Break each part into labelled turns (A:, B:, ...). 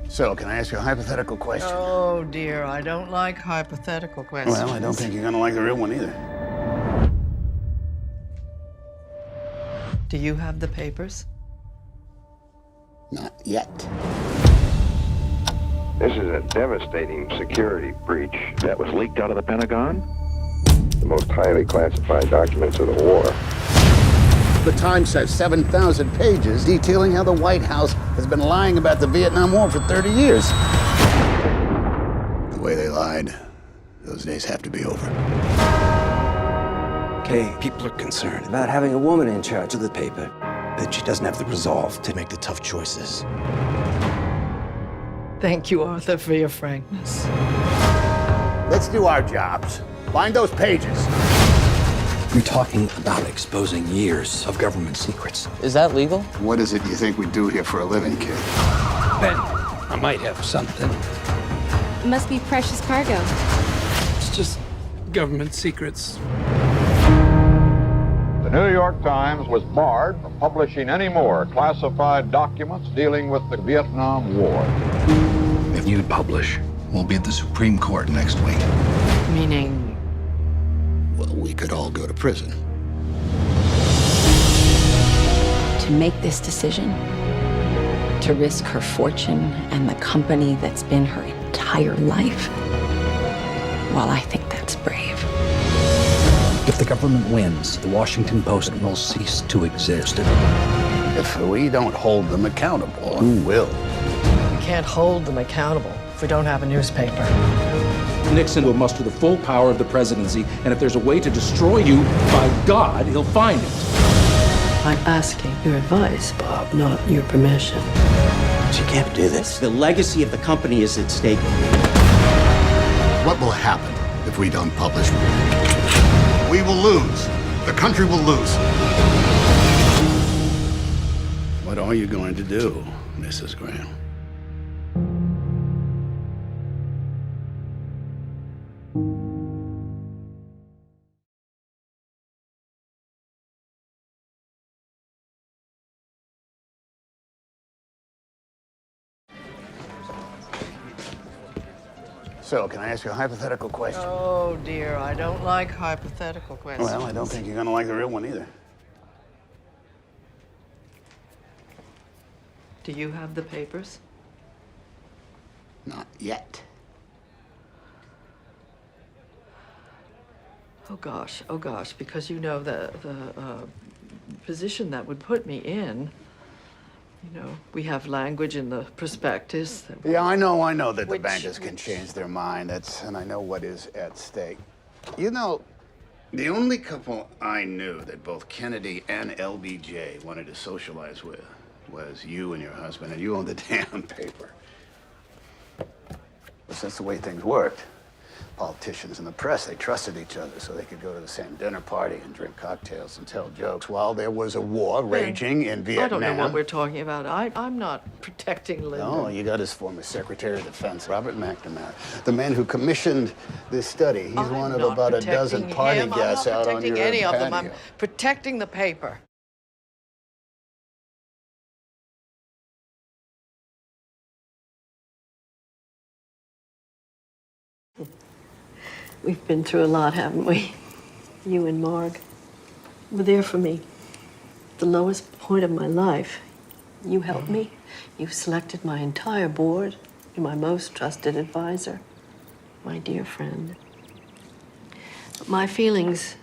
A: So, can I ask you a hypothetical question?
B: Oh, dear, I don't like hypothetical questions.
A: Well, I don't think you're gonna like the real one either.
B: Do you have the papers?
A: Not yet.
C: This is a devastating security breach that was leaked out of the Pentagon. The most highly classified documents of the war.
A: The Times has 7,000 pages detailing how the White House has been lying about the Vietnam War for 30 years. The way they lied, those days have to be over.
D: Okay, people are concerned about having a woman in charge of the paper, that she doesn't have the resolve to make the tough choices.
B: Thank you, Arthur, for your frankness.
A: Let's do our jobs. Find those pages.
D: You're talking about exposing years of government secrets.
E: Is that legal?
A: What is it you think we do here for a living, kid?
D: Ben, I might have something.
F: It must be precious cargo.
D: It's just government secrets.
C: The New York Times was barred from publishing any more classified documents dealing with the Vietnam War.
G: If you publish, we'll be at the Supreme Court next week.
B: Meaning?
A: Well, we could all go to prison.
H: To make this decision, to risk her fortune and the company that's been her entire life, well, I think that's brave.
D: If the government wins, the Washington Post will cease to exist.
A: If we don't hold them accountable, who will?
B: We can't hold them accountable if we don't have a newspaper.
I: Nixon will muster the full power of the presidency, and if there's a way to destroy you, by God, he'll find it.
B: I'm asking your advice, Bob, not your permission.
D: She can't do this. The legacy of the company is at stake.
A: What will happen if we don't publish? We will lose. The country will lose. What are you going to do, Mrs. Graham? So, can I ask you a hypothetical question?
B: Oh, dear, I don't like hypothetical questions.
A: Well, I don't think you're gonna like the real one either.
B: Do you have the papers?
A: Not yet.
B: Oh, gosh, because you know the position that would put me in. You know, we have language in the prospectus.
A: Yeah, I know that the bankers can change their mind. And I know what is at stake. You know, the only couple I knew that both Kennedy and LBJ wanted to socialize with was you and your husband, and you owned the damn paper. But that's the way things worked. Politicians and the press, they trusted each other so they could go to the same dinner party and drink cocktails and tell jokes while there was a war raging in Vietnam.
B: I don't know what we're talking about. I'm not protecting Lyndon.
A: No, you got his former Secretary of Defense, Robert McNamara, the man who commissioned this study. He's one of about a dozen party guests out on your patio.
B: I'm not protecting any of them. I'm protecting the paper. We've been through a lot, haven't we? You and Marg were there for me. The lowest point of my life. You helped me. You selected my entire board. You're my most trusted advisor. My dear friend. But my feelings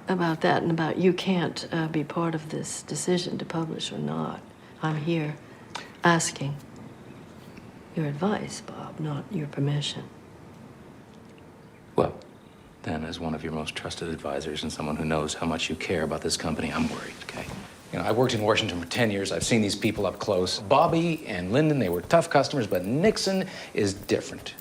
B: about that and about you can't be part of this decision to publish or not. I'm here asking your advice, Bob, not your permission.
E: Well, then, as one of your most trusted advisors and someone who knows how much you care about this company, I'm worried, okay? You know, I worked in Washington for 10 years. I've seen these people up close. Bobby and Lyndon, they were tough customers, but Nixon is different.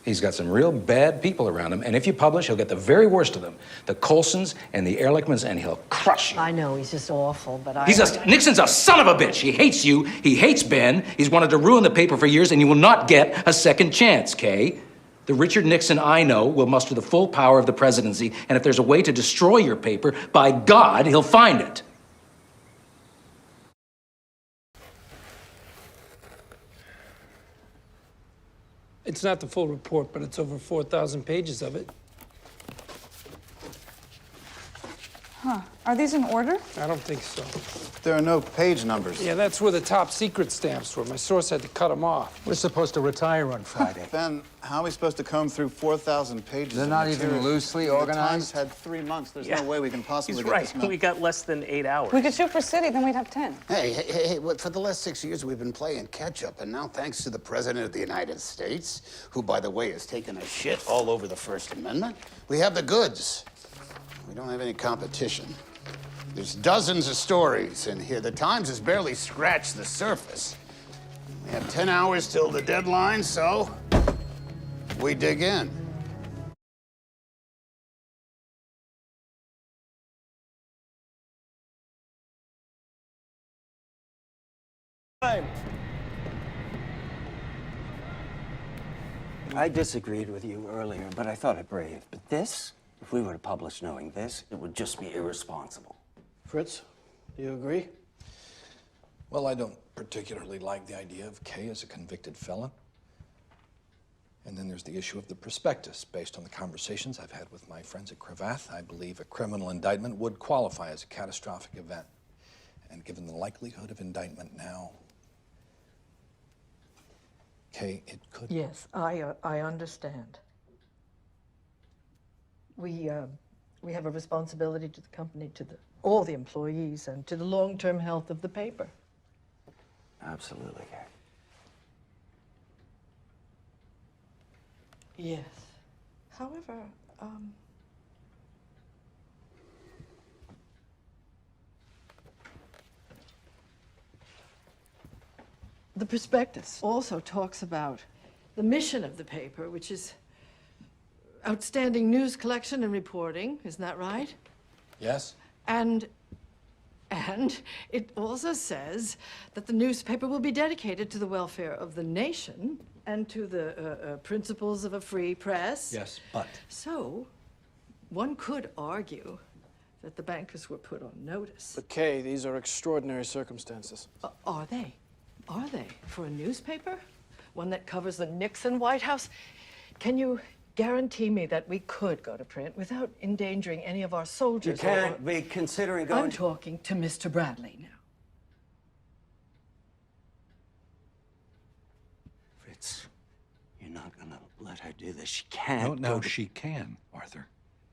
E: He's got some real bad people around him, and if you publish, he'll get the very worst of them. The Colsons and the Ehrlichmans, and he'll crush you.
B: I know, he's just awful, but
E: Nixon's a son of a bitch. He hates you. He hates Ben. He's wanted to ruin the paper for years, and you will not get a second chance, Kay? The Richard Nixon I know will muster the full power of the presidency, and if there's a way to destroy your paper, by God, he'll find it.
J: It's not the full report, but it's over 4,000 pages of it.
K: Huh. Are these in order?
J: I don't think so.
A: There are no page numbers.
J: Yeah, that's where the top secret stamps were. My source had to cut them off.
L: We're supposed to retire on Friday.
A: Ben, how are we supposed to comb through 4,000 pages?
L: They're
A: of
L: not
A: material?
L: even loosely
A: The
L: organized?
A: Times had 3 months. There's no way we can possibly
M: He's
A: get this
M: right.
A: done.
M: We got less than 8 hours.
K: We could shoot for City, then we'd have 10.
A: Hey, for the last 6 years, we've been playing catch-up, and now thanks to the President of the United States, who, by the way, has taken a shit all over the First Amendment, we have the goods. We don't have any competition. There's dozens of stories in here. The Times has barely scratched the surface. We have 10 hours till the deadline, so we dig in.
D: I disagreed with you earlier, but I thought it brave. But this, if we were to publish knowing this, it would just be irresponsible.
L: Fritz, do you agree?
G: Well, I don't particularly like the idea of Kay as a convicted felon. And then there's the issue of the prospectus. Based on the conversations I've had with my friends at Cravath, I believe a criminal indictment would qualify as a catastrophic event. And given the likelihood of indictment now, Kay, it could...
B: Yes, I understand. We have a responsibility to the company, to all the employees, and to the long-term health of the paper.
D: Absolutely, Kay.
B: Yes. However, the prospectus also talks about the mission of the paper, which is outstanding news collection and reporting. Isn't that right?
G: Yes?
B: And it also says that the newspaper will be dedicated to the welfare of the nation and to the principles of a free press.
G: Yes, but...
B: So, one could argue that the bankers were put on notice.
L: But Kay, these are extraordinary circumstances.
B: Are they? Are they? For a newspaper? One that covers the Nixon White House? Can you guarantee me that we could go to print without endangering any of our soldiers?
D: You can't be considering going...
B: I'm talking to Mr. Bradley now.
D: Fritz, you're not gonna let her do this. She can't
G: No, she can, Arthur.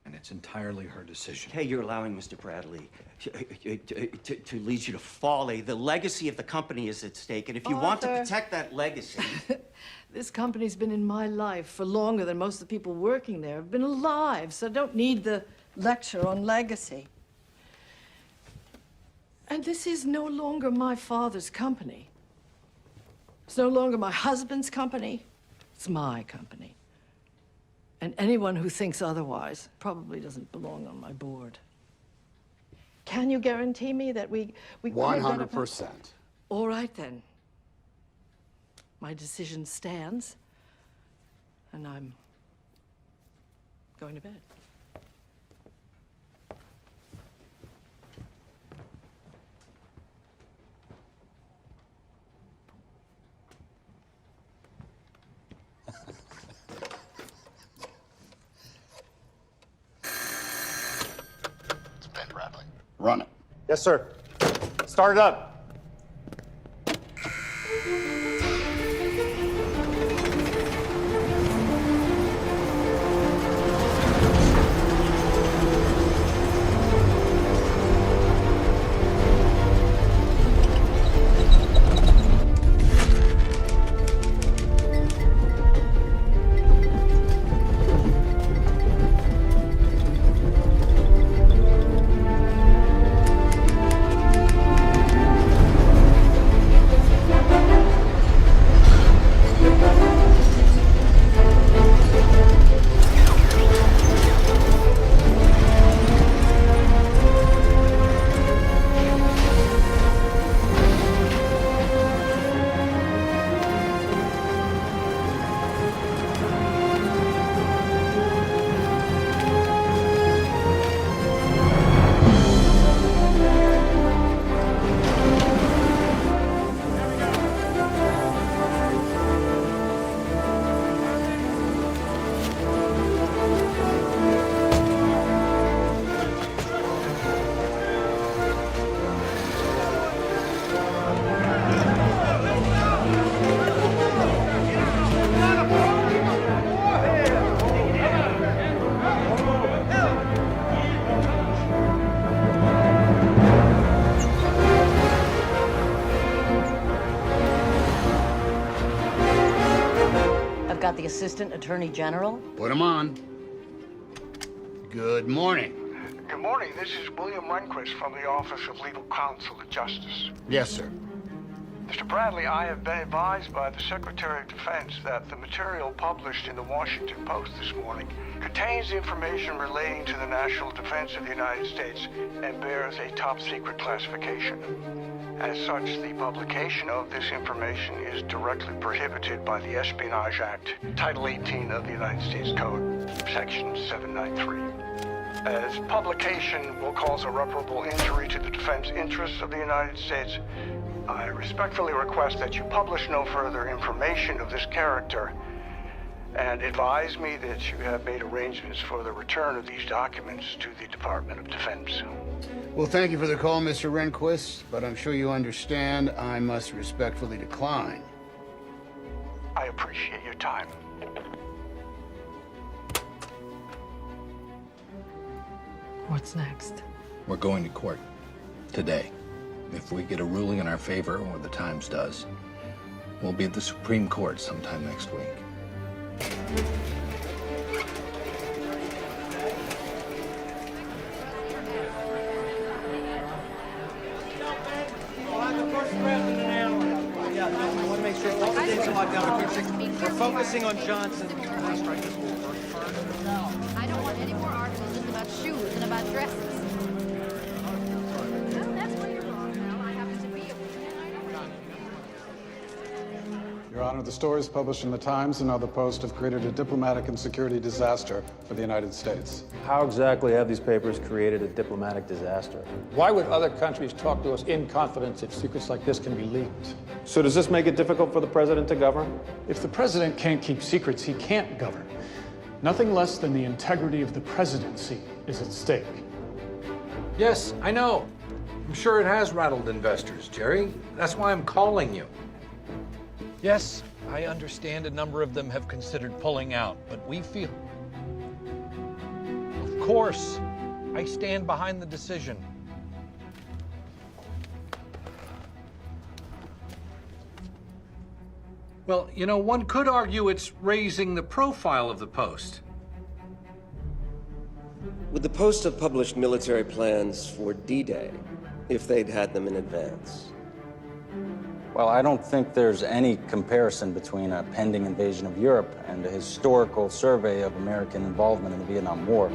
G: And it's entirely her decision.
D: Kay, you're allowing Mr. Bradley to lead you to folly. The legacy of the company is at stake, and if you want to protect that legacy...
B: This company's been in my life for longer than most of the people working there have been alive, so I don't need the lecture on legacy. And this is no longer my father's company. It's no longer my husband's company. It's my company. And anyone who thinks otherwise probably doesn't belong on my board. Can you guarantee me that we
A: 100%.
B: All right, then. My decision stands, and I'm going to bed.
A: It's Ben Bradley. Run it.
M: Yes, sir. Start it up.
N: the Assistant Attorney General?
A: Put him on. Good morning.
O: Good morning. This is William Rehnquist from the Office of Legal Counsel at Justice.
A: Yes, sir.
O: Mr. Bradley, I have been advised by the Secretary of Defense that the material published in the Washington Post this morning contains information relating to the national defense of the United States and bears a top-secret classification. As such, the publication of this information is directly prohibited by the Espionage Act, Title 18 of the United States Code, Section 793. As publication will cause irreparable injury to the defense interests of the United States, I respectfully request that you publish no further information of this character and advise me that you have made arrangements for the return of these documents to the Department of Defense.
A: Well, thank you for the call, Mr. Rehnquist, but I'm sure you understand I must respectfully decline.
O: I appreciate your time.
B: What's next?
G: We're going to court today. If we get a ruling in our favor, or the Times does, we'll be at the Supreme Court sometime next week.
L: We're focusing on Johnson.
P: I don't want any more articles just about shoes and about dresses. Well, that's where you're wrong, pal. I happen to be a...
Q: Your Honor, the stories published in the Times and other Post have created a diplomatic and security disaster for the United States.
R: How exactly have these papers created a diplomatic disaster?
J: Why would other countries talk to us in confidence if secrets like this can be leaked?
R: So does this make it difficult for the president to govern?
Q: If the president can't keep secrets, he can't govern. Nothing less than the integrity of the presidency is at stake.
I: Yes, I know. I'm sure it has rattled investors, Jerry. That's why I'm calling you.
G: Yes, I understand a number of them have considered pulling out, but we feel... Of course, I stand behind the decision.
I: Well, you know, one could argue it's raising the profile of the Post.
S: Would the Post have published military plans for D-Day if they'd had them in advance?
R: Well, I don't think there's any comparison between a pending invasion of Europe and a historical survey of American involvement in the Vietnam War.